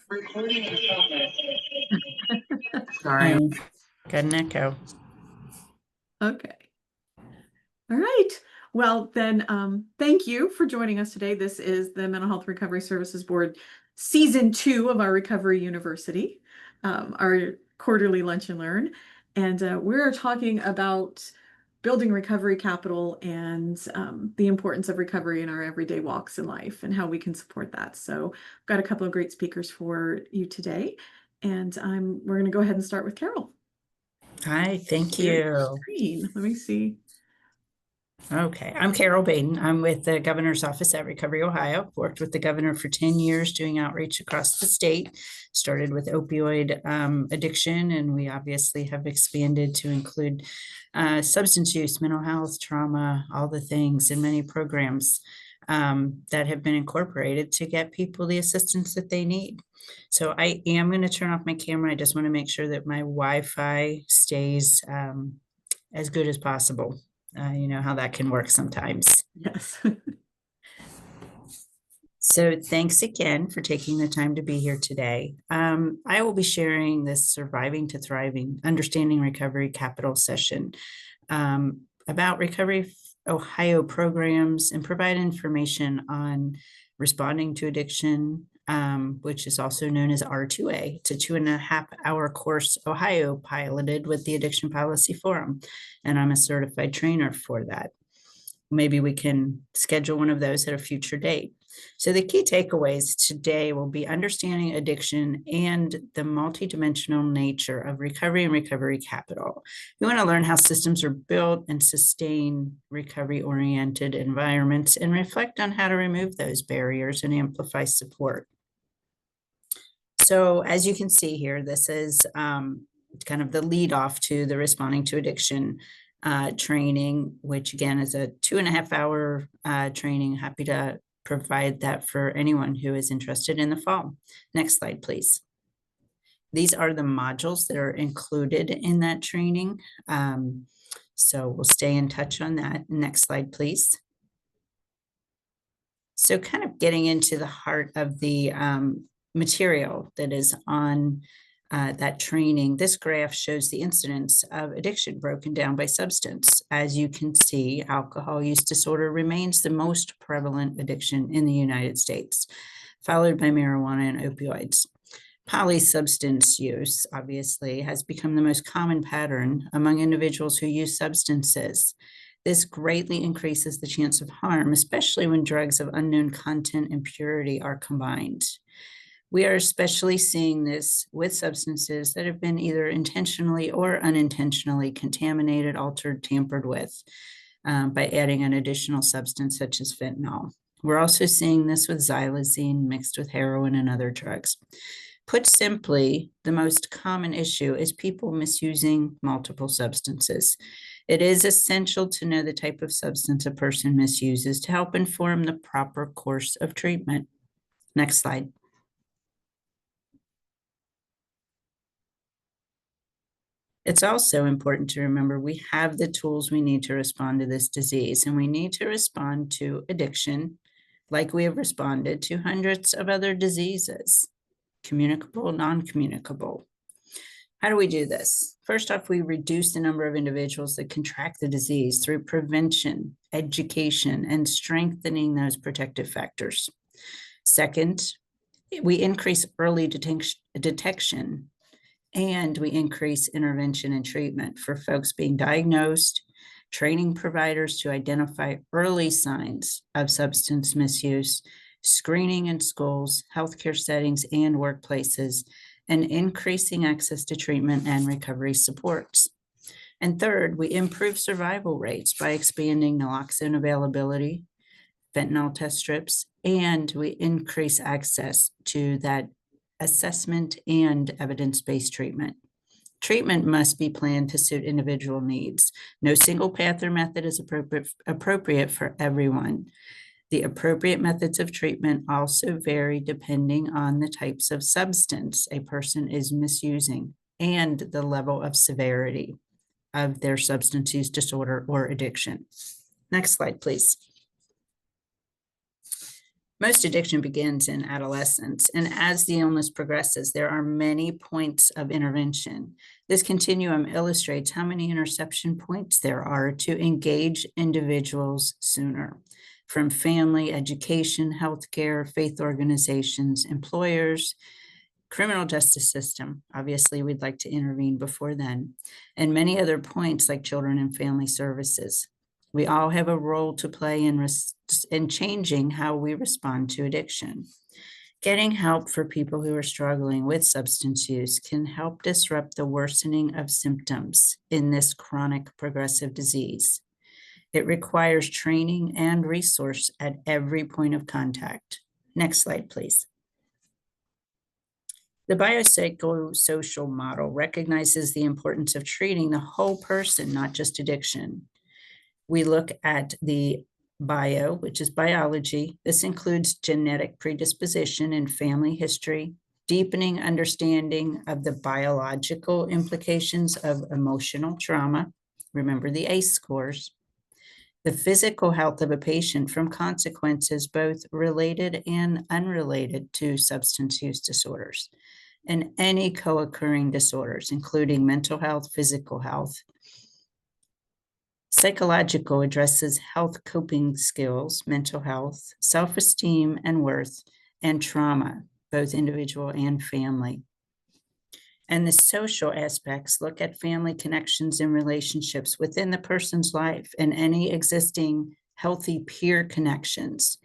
Recording in progress. Sorry. Got an echo. Okay. All right. Well, then, thank you for joining us today. This is the Mental Health Recovery Services Board, Season 2 of our Recovery University, our quarterly Lunch and Learn. And we're talking about building recovery capital and the importance of recovery in our everyday walks in life and how we can support that. So I've got a couple of great speakers for you today. And we're going to go ahead and start with Carol. Hi, thank Share you. screen. Let me see. Okay, I'm Carol Baden. I'm with the Governor's Office at Recovery Ohio. Worked with the governor for 10 years doing outreach across the state. Started with opioid addiction, and we obviously have expanded to include substance use, mental health, trauma, all the things, and many programs that have been incorporated to get people the assistance that they need. So I am going to turn off my camera. I just want to make sure that my Wi-Fi stays as good as possible. You know how that can work sometimes. Yes. So thanks again for taking the time to be here today. I will be sharing this Surviving to Thriving, Understanding Recovery Capital session about Recovery Ohio programs and provide information on responding to addiction, which is also known as R2A. It's a 2.5-hour course Ohio piloted with the Addiction Policy Forum, and I'm a certified trainer for that. Maybe we can schedule one of those at a future date. So the key takeaways today will be understanding addiction and the multidimensional nature of recovery and recovery capital. We want to learn how systems are built and sustain recovery-oriented environments and reflect on how to remove those barriers and amplify support. So as you can see here, this is kind of the lead off to the Responding to Addiction training, which again is a 2.5-hour training. Happy to provide that for anyone who is interested in the fall. Next slide, please. These are the modules that are included in that training. So we'll stay in touch on that. Next slide, please. So kind of getting into the heart of the material that is on that training, this graph shows the incidence of addiction broken down by substance. As you can see, alcohol use disorder remains the most prevalent addiction in the United States, followed by marijuana and opioids. Polysubstance use, obviously, has become the most common pattern among individuals who use substances. This greatly increases the chance of harm, especially when drugs of unknown content and purity are combined. We are especially seeing this with substances that have been either intentionally or unintentionally contaminated, altered, tampered with by adding an additional substance such as fentanyl. We're also seeing this with xylazine mixed with heroin and other drugs. Put simply, the most common issue is people misusing multiple substances. It is essential to know the type of substance a person misuses to help inform the proper course of treatment. Next slide. It's also important to remember we have the tools we need to respond to this disease, and we need to respond to addiction like we have responded to hundreds of other diseases, communicable, non-communicable. How do we do this? First off, we reduce the number of individuals that contract the disease through prevention, education, and strengthening those protective factors. Second, we increase early detection, and we increase intervention and treatment for folks being diagnosed, training providers to identify early signs of substance misuse, screening in schools, healthcare settings, and workplaces, and increasing access to treatment and recovery supports. And third, we improve survival rates by expanding naloxone availability, fentanyl test strips, and we increase access to that assessment and evidence-based treatment. Treatment must be planned to suit individual needs. No single path or method is appropriate for everyone. The appropriate methods of treatment also vary depending on the types of substance a person is misusing and the level of severity of their substance use disorder or addiction. Next slide, please. Most addiction begins in adolescence, and as the illness progresses, there are many points of intervention. This continuum illustrates how many interception points there are to engage individuals sooner, from family, education, healthcare, faith organizations, employers, criminal justice system. Obviously, we'd like to intervene before then, and many other points like children and family services. We all have a role to play in changing how we respond to addiction. Getting help for people who are struggling with substance use can help disrupt the worsening of symptoms in this chronic progressive disease. It requires training and resource at every point of contact. Next slide, please. The biopsychosocial model recognizes the importance of treating the whole person, not just addiction. We look at the bio, which is biology. This includes genetic predisposition and family history, deepening understanding of the biological implications of emotional trauma. Remember the ACE scores. The physical health of a patient from consequences both related and unrelated to substance use disorders, and any co-occurring disorders, including mental health, physical health. Psychological addresses health coping skills, mental health, self-esteem and worth, and trauma, both individual and family. And the social aspects look at family connections and relationships within the person's life and any existing healthy peer connections.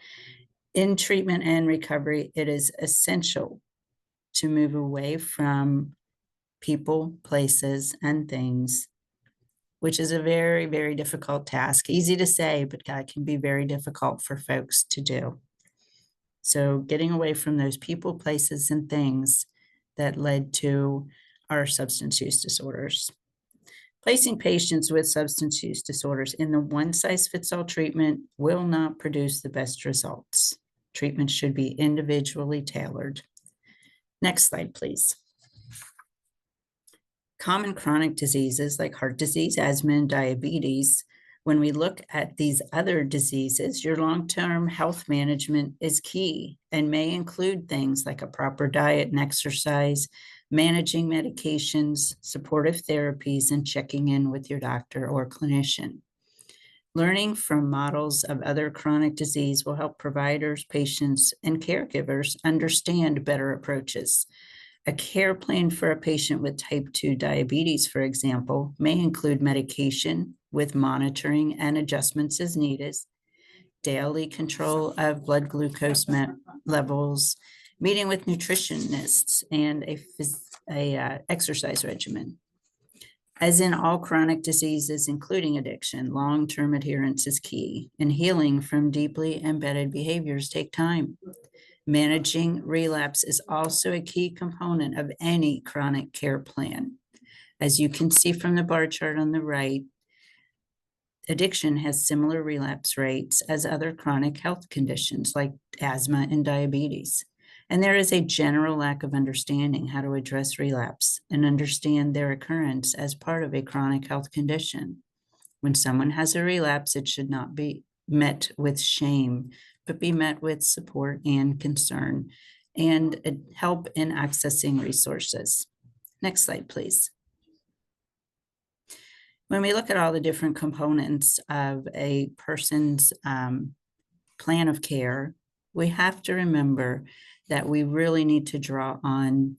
In treatment and recovery, it is essential to move away from people, places, and things, which is a very, very difficult task. Easy to say, but can be very difficult for folks to do. So getting away from those people, places, and things that led to our substance use disorders. Placing patients with substance use disorders in the one-size-fits-all treatment will not produce the best results. Treatment should be individually tailored. Next slide, please. Common chronic diseases like heart disease, asthma, and diabetes. When we look at these other diseases, your long-term health management is key and may include things like a proper diet and exercise, managing medications, supportive therapies, and checking in with your doctor or clinician. Learning from models of other chronic disease will help providers, patients, and caregivers understand better approaches. A care plan for a patient with type 2 diabetes, for example, may include medication with monitoring and adjustments as needed, daily control of blood glucose levels, meeting with nutritionists, and a exercise regimen. As in all chronic diseases, including addiction, long-term adherence is key, and healing from deeply embedded behaviors take time. Managing relapse is also a key component of any chronic care plan. As you can see from the bar chart on the right, addiction has similar relapse rates as other chronic health conditions like asthma and diabetes. And there is a general lack of understanding how to address relapse and understand their occurrence as part of a chronic health condition. When someone has a relapse, it should not be met with shame, but be met with support and concern and help in accessing resources. Next slide, please. When we look at all the different components of a person's plan of care, we have to remember that we really need to draw on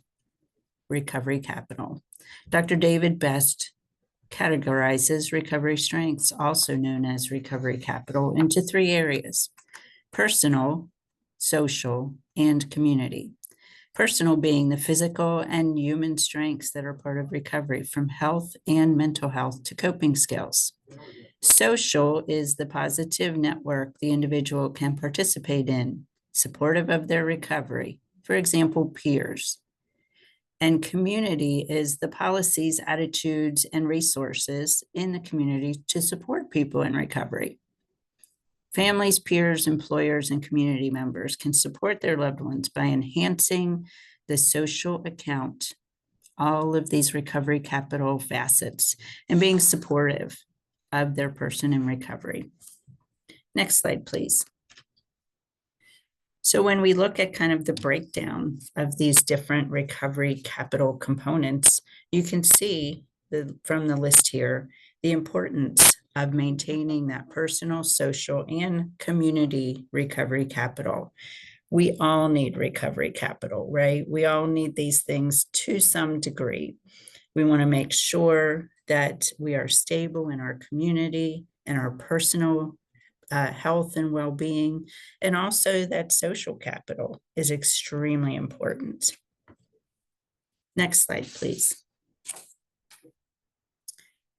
recovery capital. Dr. David Best categorizes recovery strengths, also known as recovery capital, into 3 areas: personal, social, and community. Personal being the physical and human strengths that are part of recovery, from health and mental health to coping skills. Social is the positive network the individual can participate in, supportive of their recovery, for example, peers. And community is the policies, attitudes, and resources in the community to support people in recovery. Families, peers, employers, and community members can support their loved ones by enhancing the social account, all of these recovery capital facets, and being supportive of their person in recovery. Next slide, please. So when we look at kind of the breakdown of these different recovery capital components, you can see from the list here, the importance of maintaining that personal, social, and community recovery capital. We all need recovery capital, right? We all need these things to some degree. We want to make sure that we are stable in our community and our personal health and well-being, and also that social capital is extremely important. Next slide, please.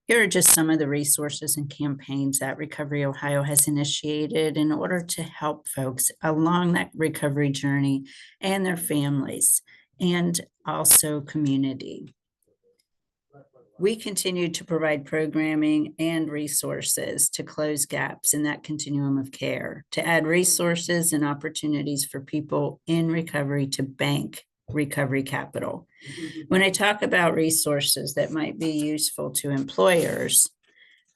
Here are just some of the resources and campaigns that Recovery Ohio has initiated in order to help folks along that recovery journey and their families, and also community. We continue to provide programming and resources to close gaps in that continuum of care, to add resources and opportunities for people in recovery to bank recovery capital. When I talk about resources that might be useful to employers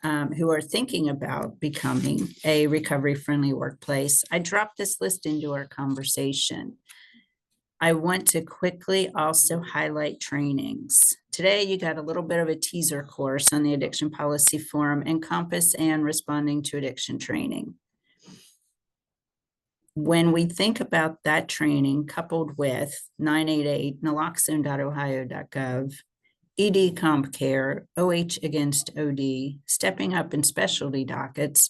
who are thinking about becoming a recovery-friendly workplace, I dropped this list into our conversation. I want to quickly also highlight trainings. Today, you got a little bit of a teaser course on the Addiction Policy Forum, Encompass, and Responding to Addiction training. When we think about that training coupled with 988, naloxone.ohio.gov, ED Comp Care, OH Against OD, Stepping Up in Specialty Dockets,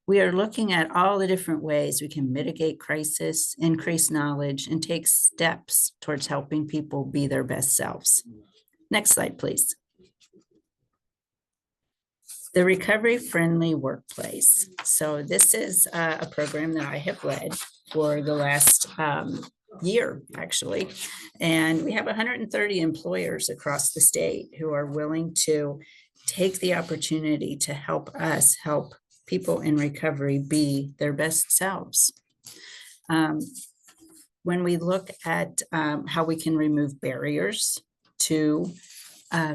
we are looking at all the different ways we can mitigate crisis, increase knowledge, and take steps towards helping people be their best selves. Next slide, please. The Recovery-Friendly Workplace. So this is a program that I have led for the last year, actually. And we have 130 employers across the state who are willing to take the opportunity to help us help people in recovery be their best selves. When we look at how we can remove barriers to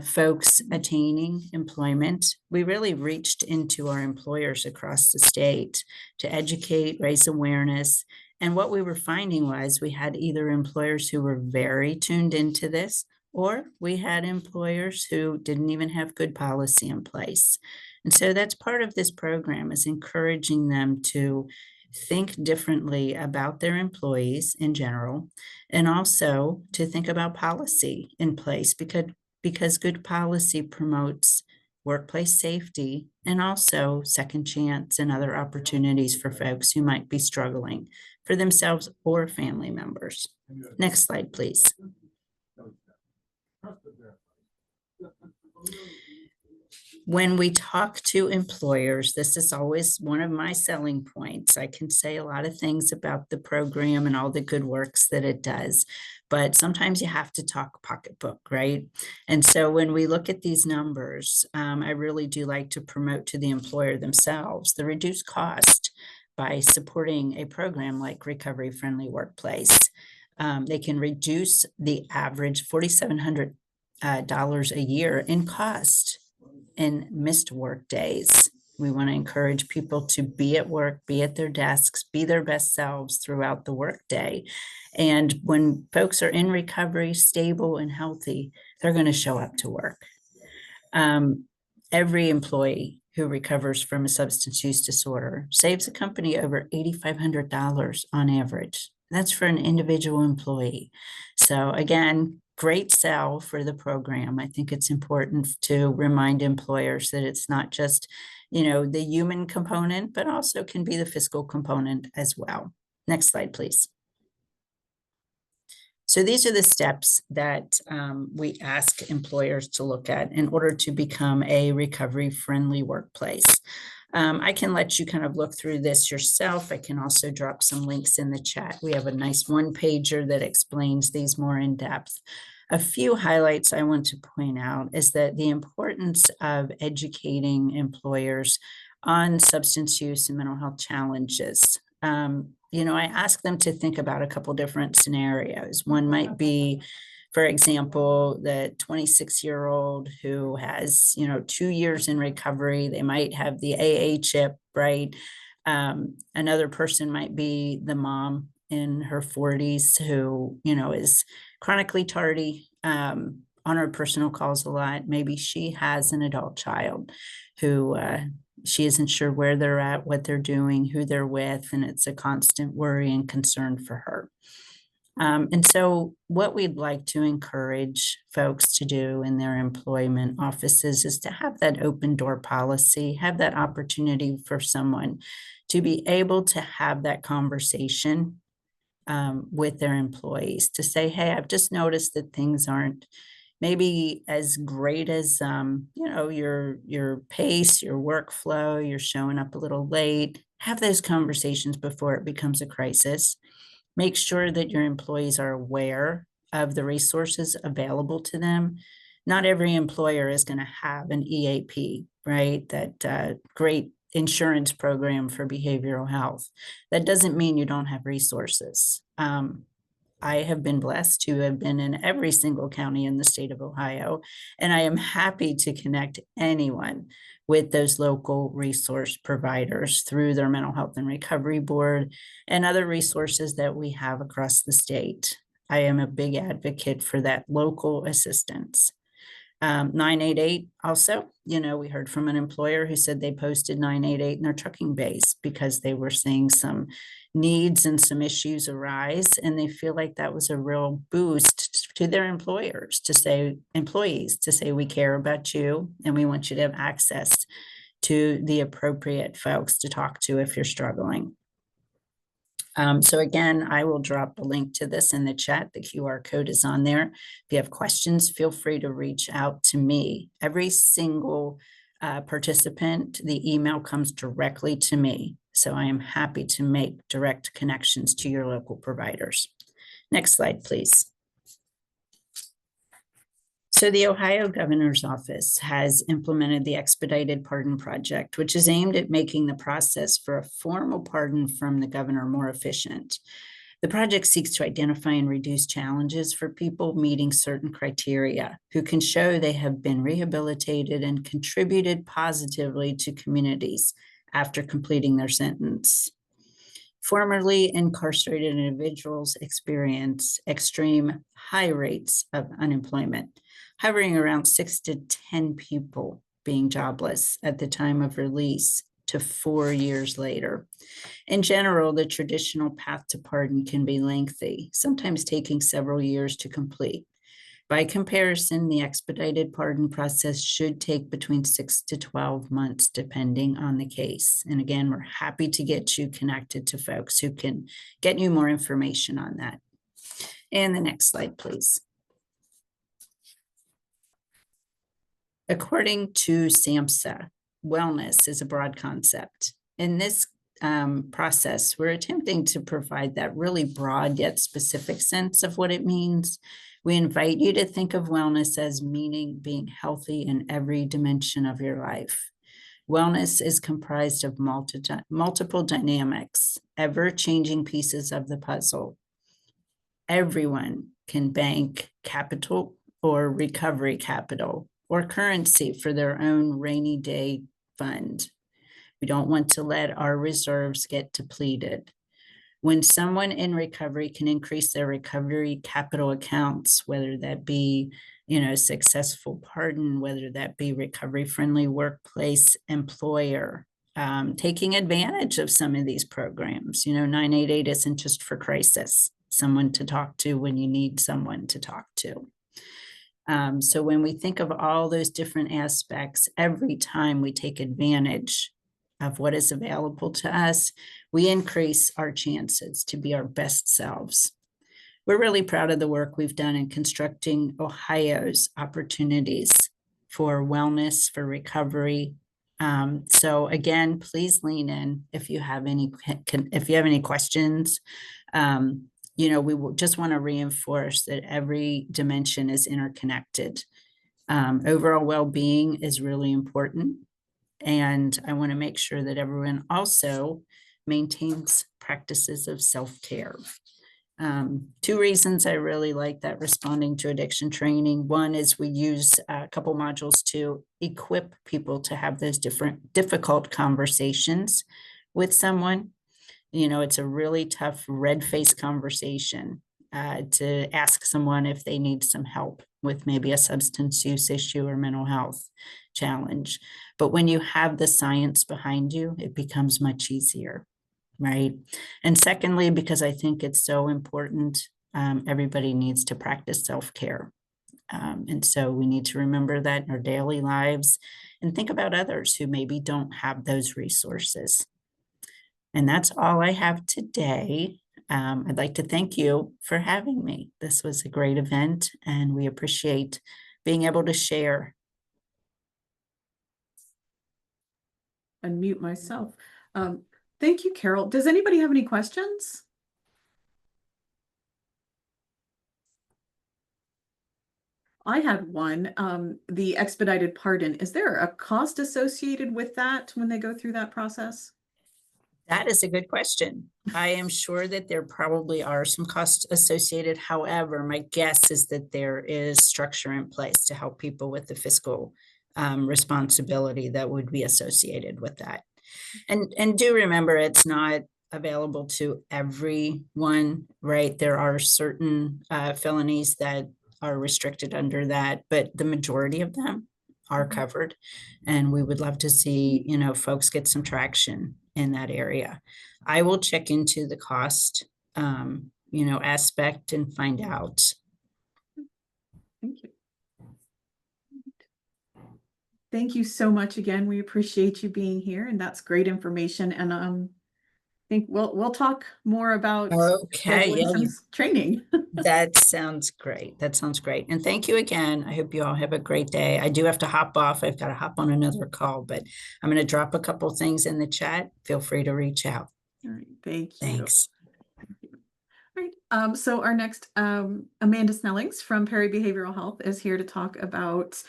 folks attaining employment, we really reached into our employers across the state to educate, raise awareness. And what we were finding was we had either employers who were very tuned into this, or we had employers who didn't even have good policy in place. And so that's part of this program, is encouraging them to think differently about their employees in general, and also to think about policy in place, because good policy promotes workplace safety and also second chance and other opportunities for folks who might be struggling for themselves or family members. Next slide, please. When we talk to employers, this is always one of my selling points. I can say a lot of things about the program and all the good works that it does, but sometimes you have to talk pocketbook, right? And so when we look at these numbers, I really do like to promote to the employer themselves the reduced cost by supporting a program like Recovery Friendly Workplace. They can reduce the average $4,700 a year in cost in missed work days. We want to encourage people to be at work, be at their desks, be their best selves throughout the workday. And when folks are in recovery, stable and healthy, they're going to show up to work. Every employee who recovers from a substance use disorder saves the company over $8,500 on average. That's for an individual employee. So again, great sell for the program. I think it's important to remind employers that it's not just, the human component, but also can be the fiscal component as well. Next slide, please. So these are the steps that we ask employers to look at in order to become a recovery-friendly workplace. I can let you kind of look through this yourself. I can also drop some links in the chat. We have a nice one-pager that explains these more in depth. A few highlights I want to point out is that the importance of educating employers on substance use and mental health challenges. I ask them to think about a couple different scenarios. One might be, for example, the 26-year-old who has, 2 years in recovery. They might have the AA chip, right? Another person might be the mom in her 40s who, is chronically tardy on her personal calls a lot. Maybe she has an adult child who she isn't sure where they're at, what they're doing, who they're with, and it's a constant worry and concern for her. And so what we'd like to encourage folks to do in their employment offices is to have that open door policy, have that opportunity for someone to be able to have that conversation with their employees to say, hey, I've just noticed that things aren't maybe as great as your pace, your workflow, you're showing up a little late. Have those conversations before it becomes a crisis. Make sure that your employees are aware of the resources available to them. Not every employer is going to have an EAP, right? That great insurance program for behavioral health. That doesn't mean you don't have resources. I have been blessed to have been in every single county in the state of Ohio, and I am happy to connect anyone with those local resource providers through their mental health and recovery board and other resources that we have across the state. I am a big advocate for that local assistance. 988 also, we heard from an employer who said they posted 988 in their trucking base because they were seeing some needs and some issues arise, and they feel like that was a real boost to their employees to say we care about you and we want you to have access to the appropriate folks to talk to if you're struggling. So again, I will drop a link to this in the chat. The QR code is on there. If you have questions, feel free to reach out to me. Every single participant, the email comes directly to me. So I am happy to make direct connections to your local providers. Next slide, please. So the Ohio Governor's Office has implemented the Expedited Pardon Project, which is aimed at making the process for a formal pardon from the governor more efficient. The project seeks to identify and reduce challenges for people meeting certain criteria who can show they have been rehabilitated and contributed positively to communities after completing their sentence. Formerly incarcerated individuals experience extreme high rates of unemployment, hovering around 6 to 10 people being jobless at the time of release to 4 years later. In general, the traditional path to pardon can be lengthy, sometimes taking several years to complete. By comparison, the expedited pardon process should take between 6 to 12 months, depending on the case. And again, we're happy to get you connected to folks who can get you more information on that. And the next slide, please. According to SAMHSA, wellness is a broad concept. In this process, we're attempting to provide that really broad yet specific sense of what it means. We invite you to think of wellness as meaning being healthy in every dimension of your life. Wellness is comprised of multiple dynamics, ever-changing pieces of the puzzle. Everyone can bank capital or recovery capital or currency for their own rainy day fund. We don't want to let our reserves get depleted. When someone in recovery can increase their recovery capital accounts, whether that be, successful pardon, whether that be recovery-friendly workplace employer, taking advantage of some of these programs. 988 isn't just for crisis, someone to talk to when you need someone to talk to. So when we think of all those different aspects, every time we take advantage of what is available to us, we increase our chances to be our best selves. We're really proud of the work we've done in constructing Ohio's opportunities for wellness, for recovery. So again, please lean in if you have any questions. We just want to reinforce that every dimension is interconnected. Overall well-being is really important. And I want to make sure that everyone also maintains practices of self-care. 2 reasons I really like that responding to addiction training. One is we use a couple modules to equip people to have those difficult conversations with someone. You know, it's a really tough red-faced conversation to ask someone if they need some help with maybe a substance use issue or mental health challenge. But when you have the science behind you, it becomes much easier, right? And secondly, because I think it's so important, everybody needs to practice self-care. And so we need to remember that in our daily lives and think about others who maybe don't have those resources. And that's all I have today. I'd like to thank you for having me. This was a great event, and we appreciate being able to share. Unmute myself. Thank you, Carol. Does anybody have any questions? I had one, the expedited pardon. Is there a cost associated with that when they go through that process? That is a good question. I am sure that there probably are some costs associated. However, my guess is that there is structure in place to help people with the fiscal responsibility that would be associated with that. And do remember, it's not available to everyone, right? There are certain felonies that are restricted under that, but the majority of them are covered. And we would love to see, you know, folks get some traction in that area. I will check into the cost, you know, aspect and find out. Thank you. Thank you so much again. We appreciate you being here, and that's great information. And I think we'll talk more about Okay, scheduling yeah, some training. that sounds great. That sounds great. And thank you again. I hope you all have a great day. I do have to hop off. I've got to hop on another call, but I'm going to drop a couple things in the chat. Feel free to reach out. All right, thank you. Thanks. All right. So our next Amanda Snellings from Perry Behavioral Health is here to talk about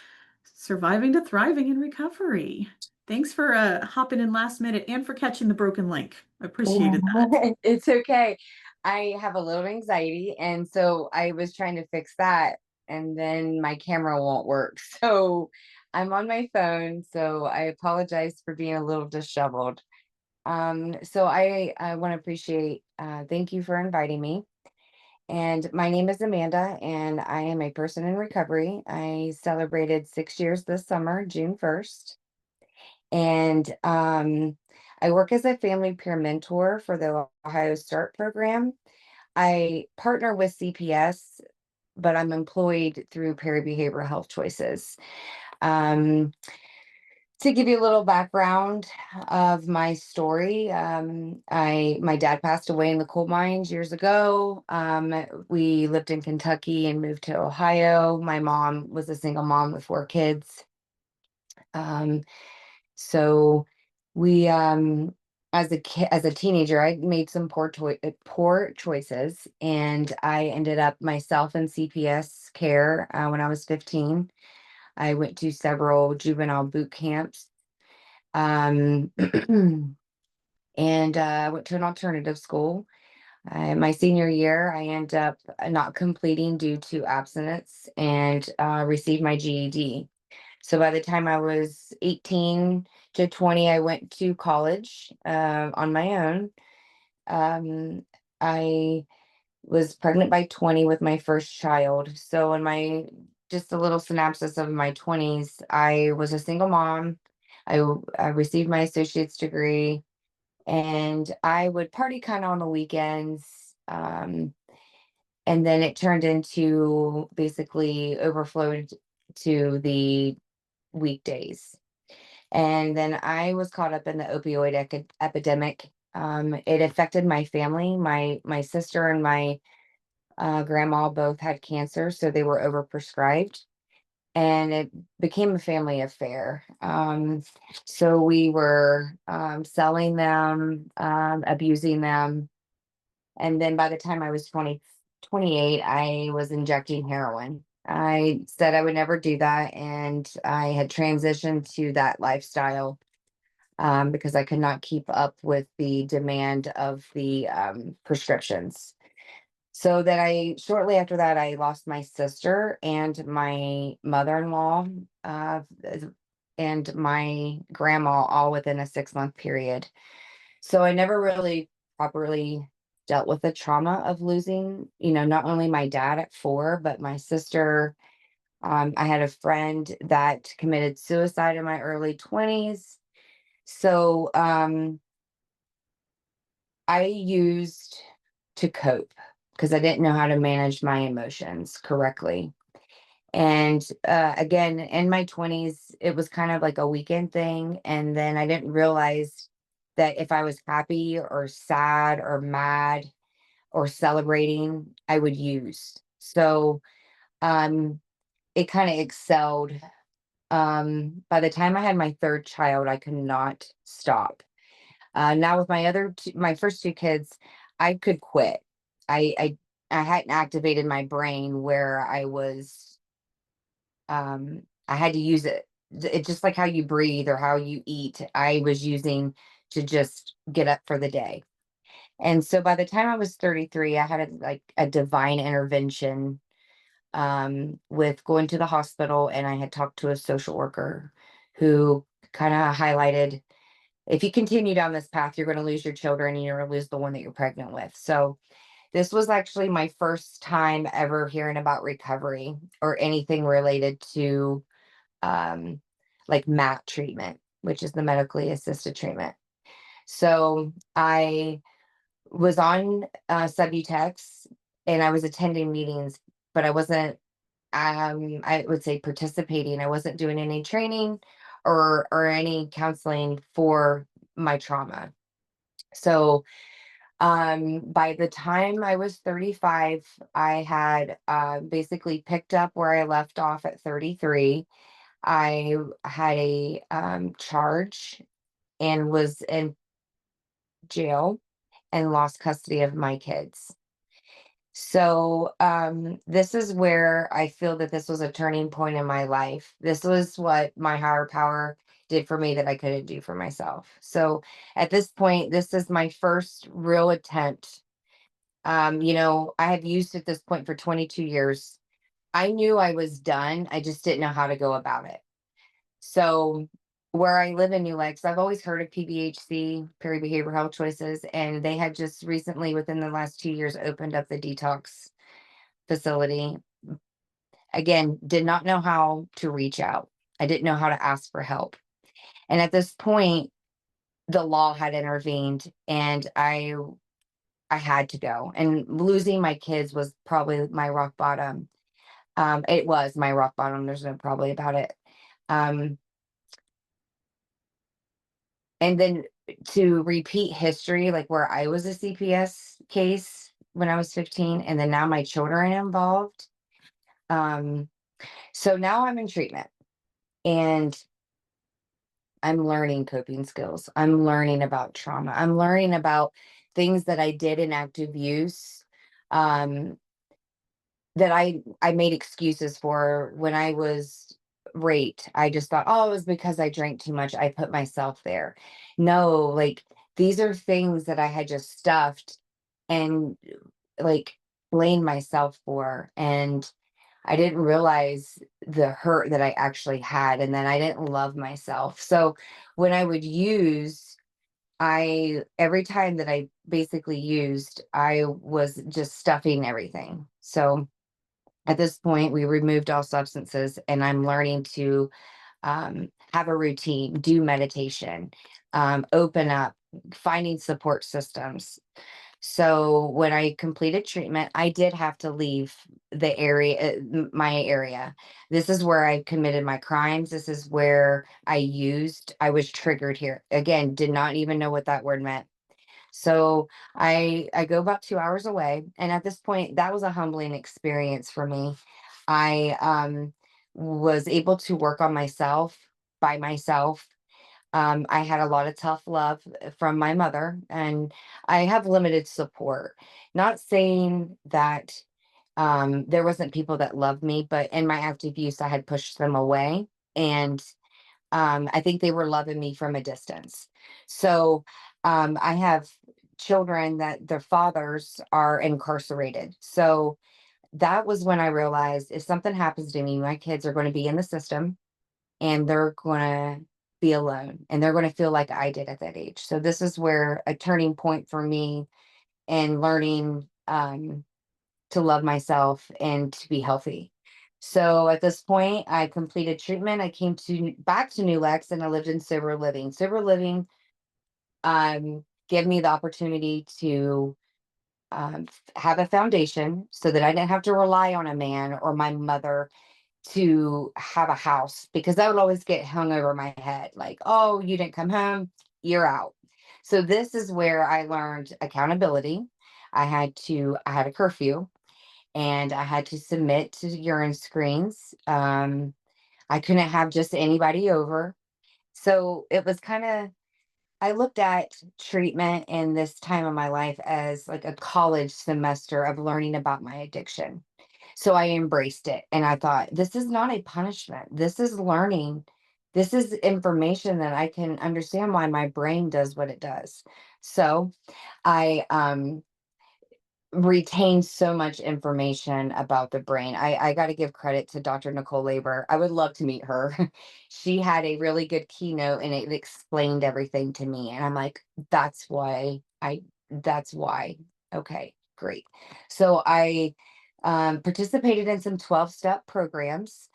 surviving to thriving in recovery. Thanks for hopping in last minute and for catching the broken link. I appreciated that. It's okay. I have a little anxiety, and so I was trying to fix that, and then my camera won't work. So I'm on my phone, so I apologize for being a little disheveled. So I want to appreciate, thank you for inviting me. And my name is Amanda, and I am a person in recovery. I celebrated 6 years this summer, June 1st. And I work as a family peer mentor for the Ohio START program. I partner with CPS, but I'm employed through Perry Behavioral Health Choices. Um, to give you a little background of my story, my dad passed away in the coal mines years ago. We lived in Kentucky and moved to Ohio. My mom was a single mom with 4 kids. So we as a teenager, I made some poor choices, and I ended up myself in CPS care when I was 15. I went to several juvenile boot camps, and went to an alternative school. My senior year, I ended up not completing due to abstinence, and received my GED. So by the time I was 18 to 20, I went to college on my own. I was pregnant by 20 with my first child. So in my just a little synopsis of my 20s, I was a single mom. I received my associate's degree, and I would party kind of on the weekends. And then it turned into basically overflowed to the weekdays. And then I was caught up in the opioid epidemic. It affected my family. My sister and my grandma both had cancer, so they were overprescribed, and it became a family affair. So we were selling them, abusing them, and then by the time I was 28, I was injecting heroin. I said I would never do that, and I had transitioned to that lifestyle because I could not keep up with the demand of the prescriptions. So that shortly after that, I lost my sister and my mother-in-law and my grandma all within a 6-month period. So I never really properly dealt with the trauma of losing, not only my dad at 4, but my sister. I had a friend that committed suicide in my early 20s. So I used to cope because I didn't know how to manage my emotions correctly. And again, in my 20s, it was kind of like a weekend thing. And then I didn't realize that if I was happy or sad or mad or celebrating, I would use. So um, it kind of excelled. By the time I had my third child, I could not stop. Now with my first 2 kids, I could quit. I, I, I hadn't activated my brain where I had to use it. It's just like how you breathe or how you eat. I was using to just get up for the day. And so by the time I was 33, I had a divine intervention with going to the hospital, and I had talked to a social worker who kind of highlighted, if you continue down this path, you're going to lose your children and you're going to lose the one that you're pregnant with. So this was actually my first time ever hearing about recovery or anything related to um, like MAT treatment, which is the medically assisted treatment. So I was on Subutex, and I was attending meetings, but I wasn't, I would say, participating. I wasn't doing any training or any counseling for my trauma. So by the time I was 35, I had basically picked up where I left off at 33. I had a charge and was in jail and lost custody of my kids. So this is where I feel that this was a turning point in my life. This was what my higher power did for me that I couldn't do for myself. So at this point, this is my first real attempt. I had used at this point for 22 years. I knew I was done. I just didn't know how to go about it. So where I live in New Lakes, I've always heard of PBHC, Perry Behavioral Health Choices, and they had just recently, within the last 2 years, opened up the detox facility. Again, did not know how to reach out. I didn't know how to ask for help. And at this point, the law had intervened, and I had to go. And losing my kids was probably my rock bottom. It was my rock bottom. There's no probably about it. Um, and then to repeat history, like where I was a CPS case when I was 15, and then now my children are involved. So now I'm in treatment, and I'm learning coping skills. I'm learning about trauma. I'm learning about things that I did in active use, um, that I made excuses for when I was raped. I just thought, oh, it was because I drank too much. I put myself there. No, like these are things that I had just stuffed and like blamed myself for. And I didn't realize the hurt that I actually had, and then I didn't love myself. So when I would use, every time that I basically used, I was just stuffing everything. So at this point, we removed all substances, and I'm learning to have a routine, do meditation, open up, finding support systems. So when I completed treatment, I did have to leave the area, my area. This is where I committed my crimes. This is where I was triggered here. Again, did not even know what that word meant. So I go about 2 hours away, and at this point, that was a humbling experience for me. I was able to work on myself by myself. I had a lot of tough love from my mother, and I have limited support. Not saying that there wasn't people that loved me, but in my active use, I had pushed them away, and I think they were loving me from a distance. So I have children that their fathers are incarcerated. So that was when I realized if something happens to me, my kids are going to be in the system, and they're going to be alone, and they're going to feel like I did at that age. So this is where a turning point for me in learning to love myself and to be healthy. So at this point, I completed treatment. I came to back to New Lex, and I lived in sober living. Sober living gave me the opportunity to have a foundation so that I didn't have to rely on a man or my mother to have a house, because that would always get hung over my head like, oh, you didn't come home, you're out. So this is where I learned accountability. I had a curfew, and I had to submit to urine screens. I couldn't have just anybody over. So it was kind of, I looked at treatment in this time of my life as like a college semester of learning about my addiction. So I embraced it, and I thought, this is not a punishment. This is learning. This is information that I can understand why my brain does what it does. So I retain so much information about the brain. I got to give credit to Dr. Nicole Labor. I would love to meet her. She had a really good keynote, and it explained everything to me. And I'm like, that's why. Okay, great. So I participated in some 12-step programs.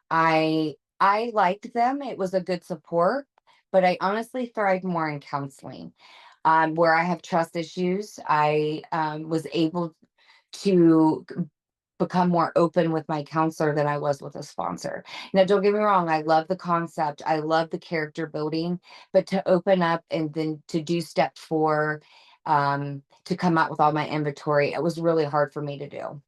I liked them. It was a good support, but I honestly thrived more in counseling. Where I have trust issues, I was able to become more open with my counselor than I was with a sponsor. Now, don't get me wrong, I love the concept, I love the character building, but to open up and then to do step 4, to come out with all my inventory, it was really hard for me to do.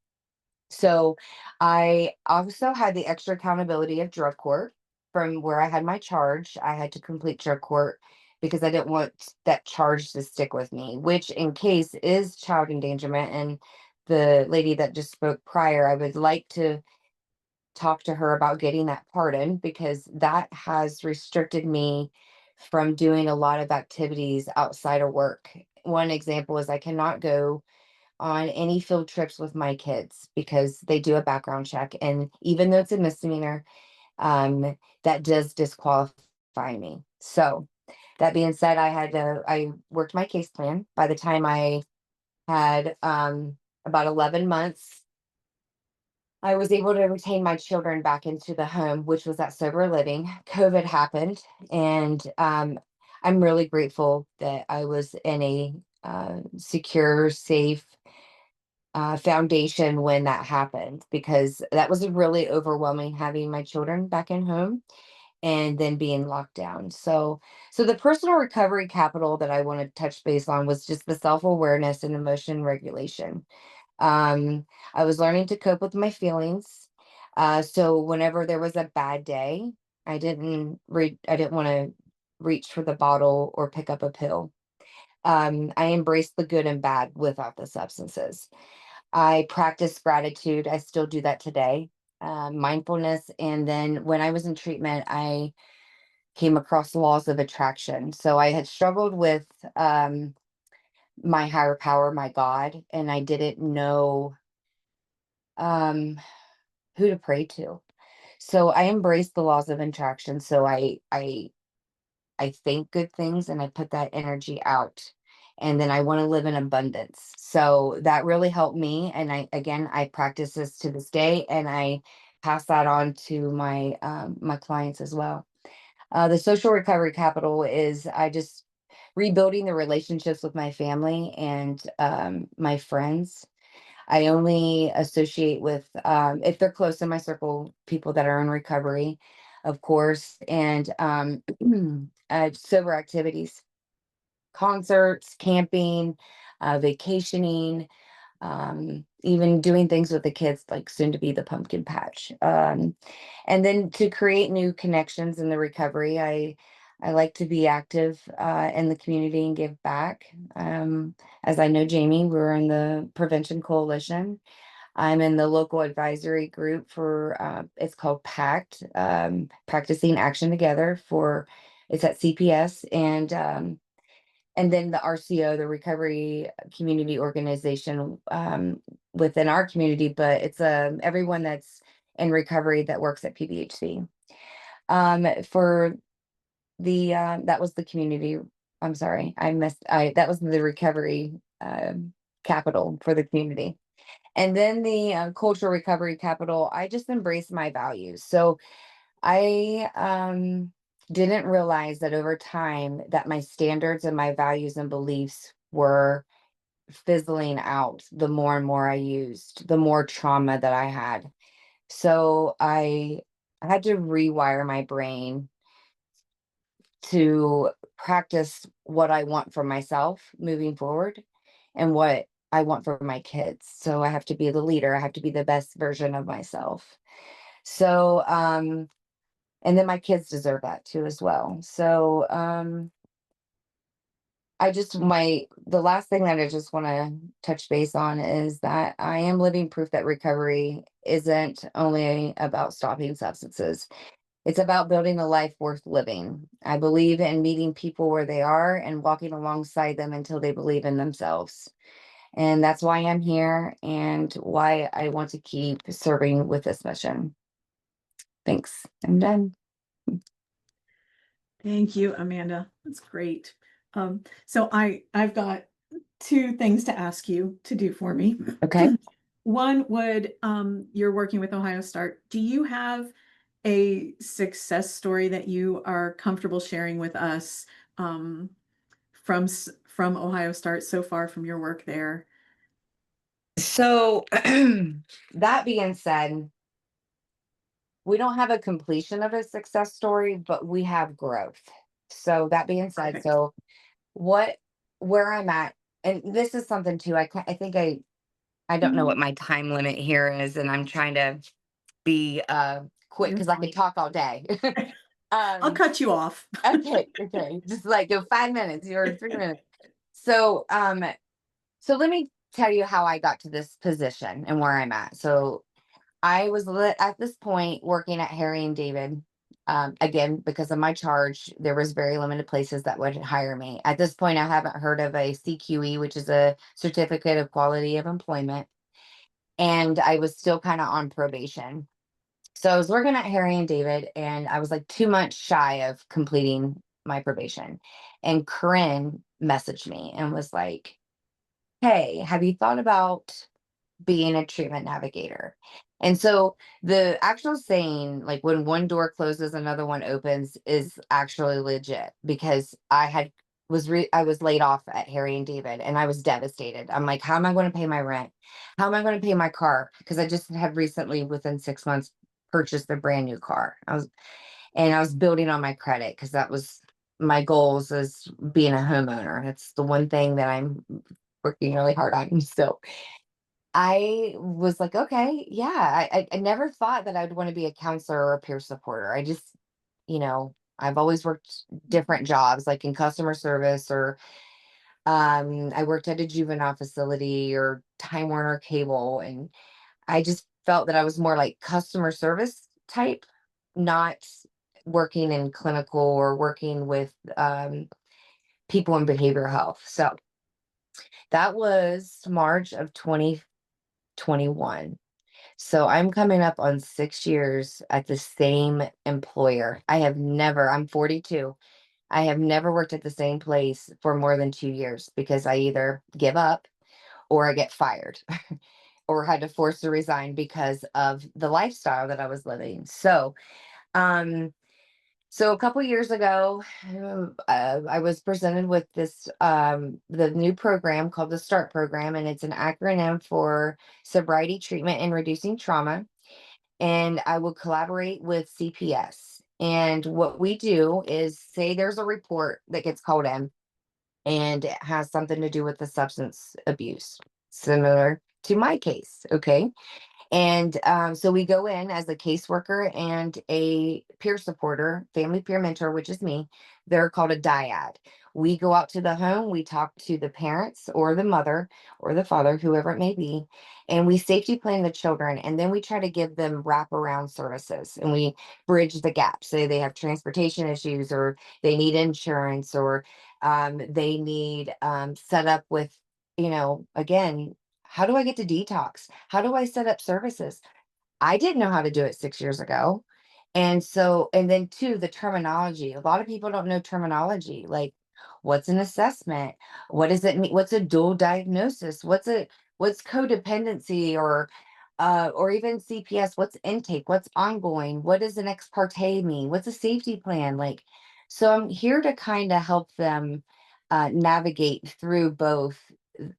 So I also had the extra accountability of drug court. From where I had my charge, I had to complete drug court because I didn't want that charge to stick with me, which in case is child endangerment. And the lady that just spoke prior, I would like to talk to her about getting that pardon, because that has restricted me from doing a lot of activities outside of work. One example is I cannot go on any field trips with my kids because they do a background check. And even though it's a misdemeanor, that does disqualify me. So that being said, I worked my case plan. By the time I had about 11 months, I was able to retain my children back into the home, which was at sober living. COVID happened, and I'm really grateful that I was in a secure, safe foundation when that happened, because that was really overwhelming having my children back in home and then being locked down. So the personal recovery capital that I want to touch base on was just the self-awareness and emotion regulation. I was learning to cope with my feelings. So whenever there was a bad day, I didn't want to reach for the bottle or pick up a pill. I embraced the good and bad without the substances. I practice gratitude. I still do that today. Mindfulness. And then when I was in treatment, I came across laws of attraction. So I had struggled with my higher power, my God, and I didn't know um, who to pray to. So I embraced the laws of attraction. So I think good things and I put that energy out. And then I want to live in abundance. So that really helped me. And I practice this to this day, and I pass that on to my clients as well. The social recovery capital is I just rebuilding the relationships with my family and my friends. I only associate with, if they're close in my circle, people that are in recovery, of course, and sober activities, concerts, camping, vacationing, even doing things with the kids, like soon to be the pumpkin patch. And then to create new connections in the recovery, I like to be active in the community and give back. As I know, Jamie, we're in the Prevention Coalition. I'm in the local advisory group for it's called PACT, Practicing Action Together for it's at CPS, and then the RCO, the Recovery Community Organization, within our community, but it's everyone that's in recovery that works at PBHC. For that was the community. I'm sorry, that was the recovery capital for the community. And then the cultural recovery capital, I just embraced my values. So I didn't realize that over time that my standards and my values and beliefs were fizzling out the more and more I used, the more trauma that I had. So I had to rewire my brain to practice what I want for myself moving forward and what I want for my kids. So I have to be the leader. I have to be the best version of myself. So and then my kids deserve that too as well. So the last thing that I just want to touch base on is that I am living proof that recovery isn't only about stopping substances. It's about building a life worth living. I believe in meeting people where they are and walking alongside them until they believe in themselves. And that's why I'm here and why I want to keep serving with this mission. Thanks. I'm done. Thank you, Amanda. That's great. So I've got two things to ask you to do for me. Okay. One would, you're working with Ohio Start. Do you have a success story that you are comfortable sharing with us from Ohio Start so far from your work there? So that being said, we don't have a completion of a success story, but we have growth. So that being said, Perfect. so where I'm at, and this is something too, I think I don't know what my time limit here is, and I'm trying to be quick You're because I could fine. talk all day. I'll cut you off. Okay, just like go 5 minutes or 3 minutes. So so let me tell you how I got to this position and where I'm at. So I was at this point working at Harry and David. Again, because of my charge, there was very limited places that would hire me. At this point, I haven't heard of a CQE, which is a certificate of quality of employment, and I was still kind of on probation. So I was working at Harry and David, and I was like 2 months shy of completing my probation. And Corinne messaged me and was like, "Hey, have you thought about being a treatment navigator?" And so the actual saying, like when one door closes, another one opens, is actually legit because I was laid off at Harry and David and I was devastated. I'm like, how am I going to pay my rent? How am I going to pay my car? Because I just have recently, within 6 months, purchased a brand new car. I was building on my credit because that was my goals as being a homeowner. That's the one thing that I'm working really hard on. So I was like, okay, yeah. I never thought that I'd want to be a counselor or a peer supporter. I just, I've always worked different jobs, like in customer service, or I worked at a juvenile facility or Time Warner Cable, and I just felt that I was more like customer service type, not working in clinical or working with people in behavioral health. So that was March of 2021. So I'm coming up on 6 years at the same employer. I'm 42. I have never worked at the same place for more than 2 years because I either give up or I get fired or had to force to resign because of the lifestyle that I was living. Um, so a couple years ago, I was presented with the new program called the START program, and it's an acronym for sobriety, treatment, and reducing trauma. And I will collaborate with CPS. And what we do is say there's a report that gets called in and it has something to do with the substance abuse, similar to my case. Okay. And so we go in as a caseworker and a peer supporter, family peer mentor, which is me. They're called a dyad. We go out to the home, we talk to the parents or the mother or the father, whoever it may be, and we safety plan the children. And then we try to give them wraparound services and we bridge the gap. Say they have transportation issues or they need insurance or they need set up with, again, how do I get to detox? How do I set up services? I didn't know how to do it 6 years ago. And so, and then two, the terminology. A lot of people don't know terminology. Like, what's an assessment? What does it mean? What's a dual diagnosis? What's codependency or even CPS? What's intake? What's ongoing? What does an ex parte mean? What's a safety plan? Like, so I'm here to kind of help them navigate through both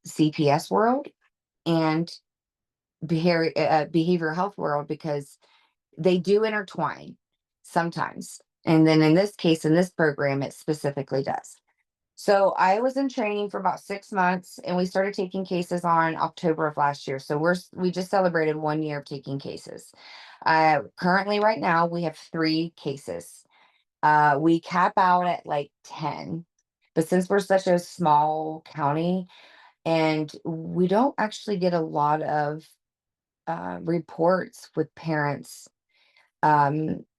CPS world and behavioral health world, because they do intertwine sometimes. And then in this case, in this program, it specifically does. So I was in training for about 6 months, and we started taking cases on October of last year. So we just celebrated 1 year of taking cases. Currently right now we have 3 cases. We cap out at like 10, but since we're such a small county and we don't actually get a lot of reports with parents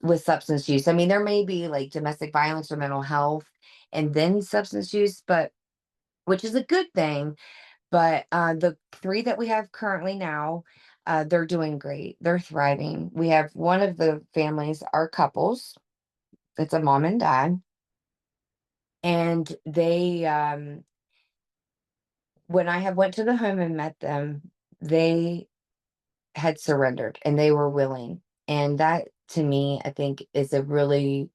with substance use. I mean, there may be like domestic violence or mental health and then substance use, but which is a good thing. But the 3 that we have currently now, they're doing great. They're thriving. We have one of the families are couples. It's a mom and dad. And they when I have went to the home and met them, they had surrendered and they were willing. And that to me, I think is a really,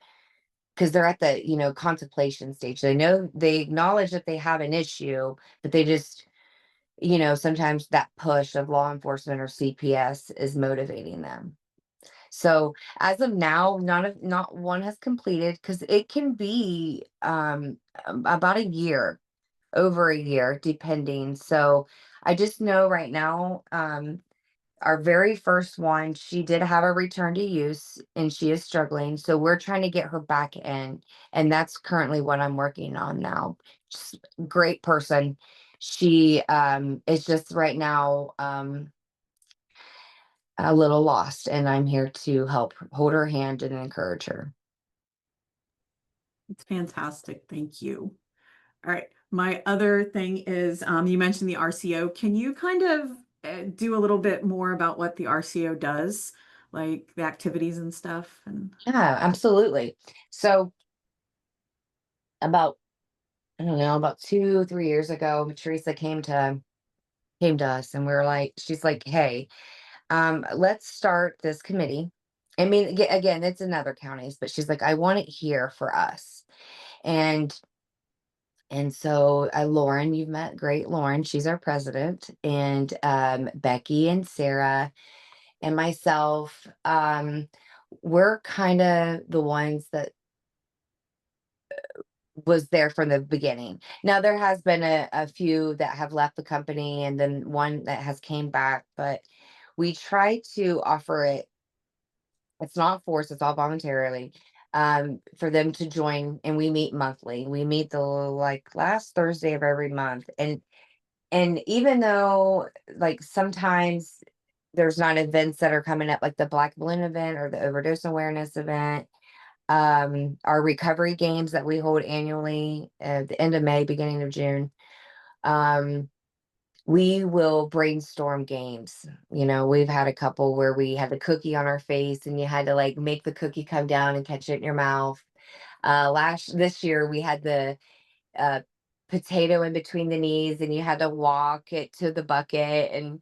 because they're at the, contemplation stage. They know, they acknowledge that they have an issue, but they just, sometimes that push of law enforcement or CPS is motivating them. So as of now, not one has completed, because it can be about a year, over a year, depending. So I just know right now, our very first one, she did have a return to use and she is struggling. So we're trying to get her back in. And that's currently what I'm working on now. Just great person. She is just right now a little lost, and I'm here to help hold her hand and encourage her. It's fantastic. Thank you. All right. My other thing is, you mentioned the RCO. Can you kind of do a little bit more about what the RCO does, like the activities and stuff? And Yeah, absolutely. So about, I don't know, about 2, 3 years ago, Teresa came to us, and we were like, she's like, hey, let's start this committee. I mean, again, it's in other counties, but she's like, I want it here for us. And so Lauren, you've met great Lauren, she's our president, and Becky and Sarah and myself, we're kind of the ones that was there from the beginning. Now there has been a few that have left the company and then one that has came back, but we try to offer it. It's not forced, it's all voluntarily, for them to join, and we meet monthly. We meet the like last Thursday of every month. And even though like sometimes there's not events that are coming up like the Black Balloon event or the overdose awareness event, our recovery games that we hold annually at the end of May, beginning of June, um, we will brainstorm games. We've had a couple where we had the cookie on our face and you had to like make the cookie come down and catch it in your mouth. This year we had the uh potato in between the knees and you had to walk it to the bucket. And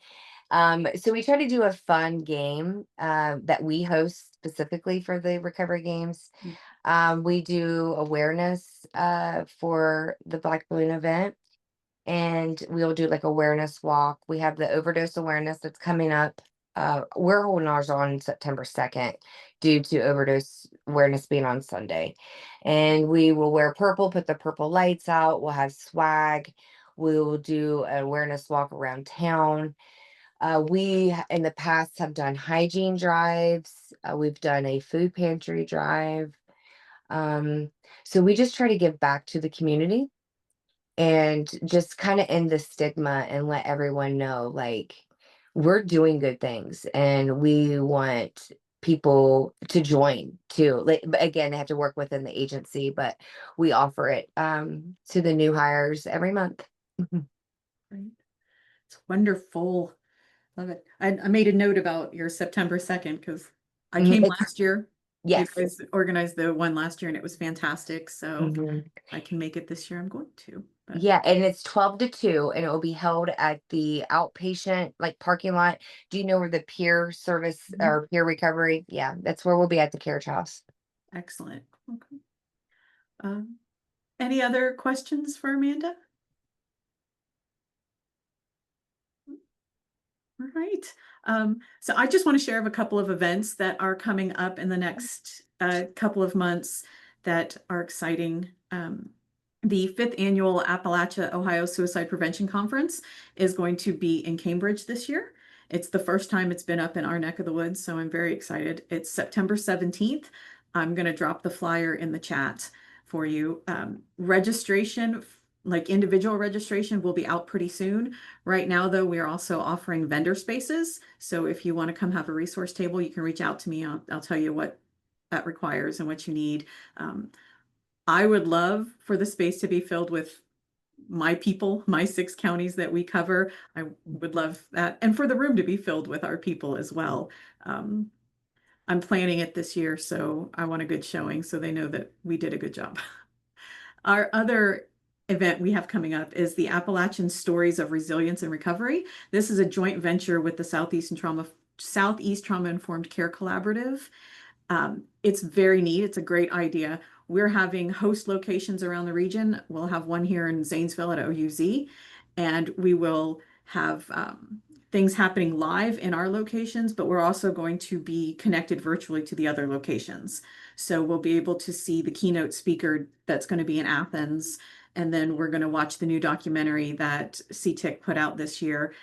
so we try to do a fun game that we host specifically for the recovery games. We do awareness for the Black Balloon event, and we'll do like awareness walk. We have the overdose awareness that's coming up. We're holding ours on September 2nd due to overdose awareness being on Sunday. And we will wear purple, put the purple lights out. We'll have swag. We will do an awareness walk around town. We in the past have done hygiene drives. We've done a food pantry drive. Um, so we just try to give back to the community and just kind of end the stigma and let everyone know like we're doing good things and we want people to join too. Like, but again, they have to work within the agency, but we offer it to the new hires every month. right. It's wonderful. Love it. I made a note about your September 2nd because I came It's last year. You Yes. guys organized the one last year and it was fantastic, so Mhm. I can make it this year, I'm going to. But Yeah, and it's 12 to 2, and it will be held at the outpatient, like, parking lot. Do you know where the peer service Mhm. or peer recovery? Yeah, that's where we'll be at the Carriage House. Excellent. Okay. Any other questions for Amanda? All right. So I just want to share of a couple of events that are coming up in the next couple of months that are exciting. The 5th annual Appalachia, Ohio Suicide Prevention Conference is going to be in Cambridge this year. It's the first time it's been up in our neck of the woods, so I'm very excited. It's September 17th. I'm going to drop the flyer in the chat for you. Registration, like individual registration, will be out pretty soon. Right now, though, we are also offering vendor spaces. So if you want to come have a resource table, you can reach out to me. I'll tell you what that requires and what you need. I would love for the space to be filled with my people, my 6 counties that we cover. I would love that. And for the room to be filled with our people as well. I'm planning it this year, so I want a good showing so they know that we did a good job. Our other event we have coming up is the Appalachian Stories of Resilience and Recovery. This is a joint venture with the Southeast Trauma Informed Care Collaborative. It's very neat. It's a great idea. We're having host locations around the region. We'll have one here in Zanesville at OUZ, and we will have things happening live in our locations, but we're also going to be connected virtually to the other locations. So we'll be able to see the keynote speaker that's going to be in Athens, and then we're going to watch the new documentary that CTIC put out this year,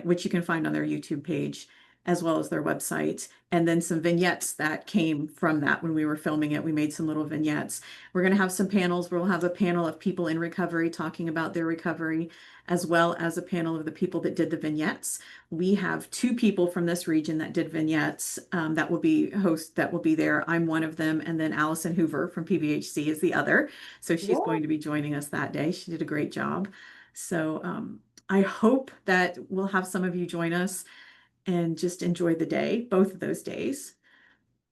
which you can find on their YouTube page, as well as their website, and then some vignettes that came from that when we were filming it. We made some little vignettes. We're going to have some panels. We'll have a panel of people in recovery talking about their recovery, as well as a panel of the people that did the vignettes. We have 2 people from this region that did vignettes that will be there. I'm one of them, and then Allison Hoover from PBHC is the other. So she's Yeah. going to be joining us that day. She did a great job. So I hope that we'll have some of you join us and just enjoy the day, both of those days.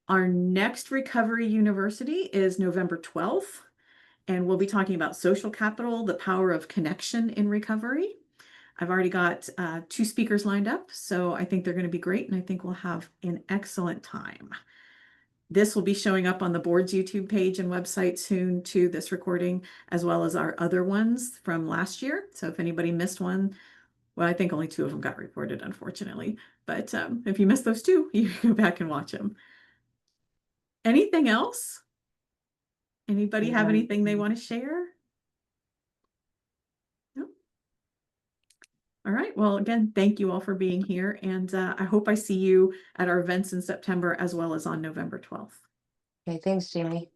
Our next Recovery University is November 12th, and we'll be talking about social capital, the power of connection in recovery. I've already got 2 speakers lined up, so I think they're going to be great, and I think we'll have an excellent time. This will be showing up on the board's YouTube page and website soon too, this recording, as well as our other ones from last year. So if anybody missed one, well, I think only 2 of them got reported, unfortunately. But if you missed those 2, you can go back and watch them. Anything else? Anybody have anything they want to share? No? All right. Well, again, thank you all for being here. And I hope I see you at our events in September as well as on November 12th. Okay, thanks, Jamie.